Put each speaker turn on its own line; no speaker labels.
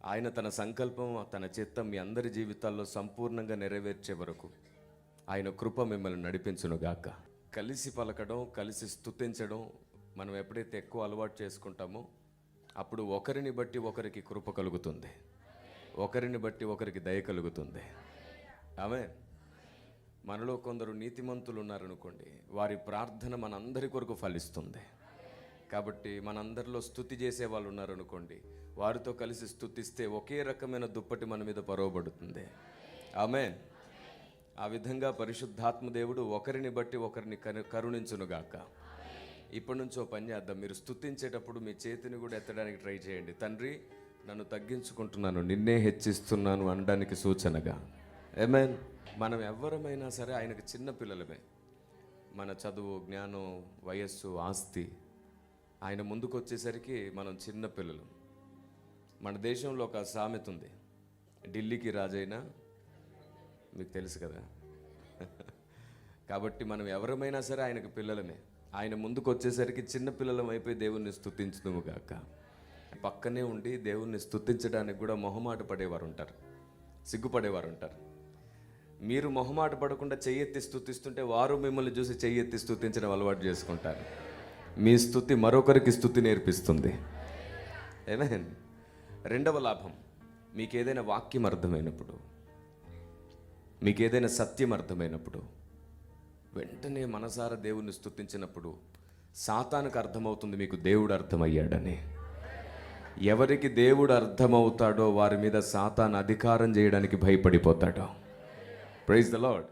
ఆయన తన సంకల్పం, తన చిత్తం మీ అందరి జీవితాల్లో సంపూర్ణంగా నెరవేర్చే వరకు ఆయన కృప మిమ్మల్ని నడిపించునుగాక. కలిసి పలకడం, కలిసి స్తుతించడం మనం ఎప్పుడైతే ఎక్కువ అలవాటు చేసుకుంటామో అప్పుడు ఒకరిని బట్టి ఒకరికి కృప కలుగుతుంది, ఒకరిని బట్టి ఒకరికి దయ కలుగుతుంది. ఆమేన్. మనలో కొందరు నీతిమంతులు ఉన్నారనుకోండి, వారి ప్రార్థన మనందరి కొరకు ఫలిస్తుంది. కాబట్టి మనందరిలో స్తుతి చేసే వాళ్ళు ఉన్నారనుకోండి, వారితో కలిసి స్తుతిస్తే ఒకే రకమైన దుప్పటి మన మీద పరవబడుతుంది. ఆమేన్. ఆ విధంగా పరిశుద్ధాత్మ దేవుడు ఒకరిని బట్టి ఒకరిని కరుణించునుగాక. ఇప్పటి నుంచో పని చేద్దాం. మీరు స్తుతించేటప్పుడు మీ చేతిని కూడా ఎత్తడానికి ట్రై చేయండి. తండ్రి, నన్ను తగ్గించుకుంటున్నాను, నిన్నే హెచ్చిస్తున్నాను అనడానికి సూచనగా. ఆమేన్. మనం ఎవరమైనా సరే ఆయనకు చిన్న పిల్లలమే. మన చదువు, జ్ఞానం, వయస్సు, ఆస్తి ఆయన ముందుకు వచ్చేసరికి మనం చిన్న పిల్లలు. మన దేశంలో ఒక సామెత ఉంది, ఢిల్లీకి రాజైనా, మీకు తెలుసు కదా. కాబట్టి మనం ఎవరమైనా సరే ఆయనకు పిల్లలమే. ఆయన ముందుకు వచ్చేసరికి చిన్న పిల్లలం అయిపోయి దేవుణ్ణి స్తుతించుదుము గాక. పక్కనే ఉండి దేవుణ్ణి స్తుతించడానికి కూడా మొహమాట పడేవారు ఉంటారు, సిగ్గుపడేవారు ఉంటారు. మీరు మొహమాట పడకుండా చెయ్యెత్తి స్తుతిస్తుంటే వారు మిమ్మల్ని చూసి చెయ్యెత్తి స్తుతించడం అలవాటు చేసుకుంటారు. మీ స్తుతి మరొకరికి స్తుతి నేర్పిస్తుంది. ఆమేన్. రెండవ లాభం, మీకు ఏదైనా వాక్యం అర్థమైనప్పుడు, మీకు ఏదైనా సత్యం అర్థమైనప్పుడు వెంటనే మనసారా దేవుణ్ణి స్తుతించినప్పుడు సాతానుకు అర్థమవుతుంది మీకు దేవుడు అర్థమయ్యాడని. ఎవరికి దేవుడు అర్థమవుతాడో వారి మీద సాతాను అధికారం చేయడానికి భయపడిపోతాడో. Praise the lord.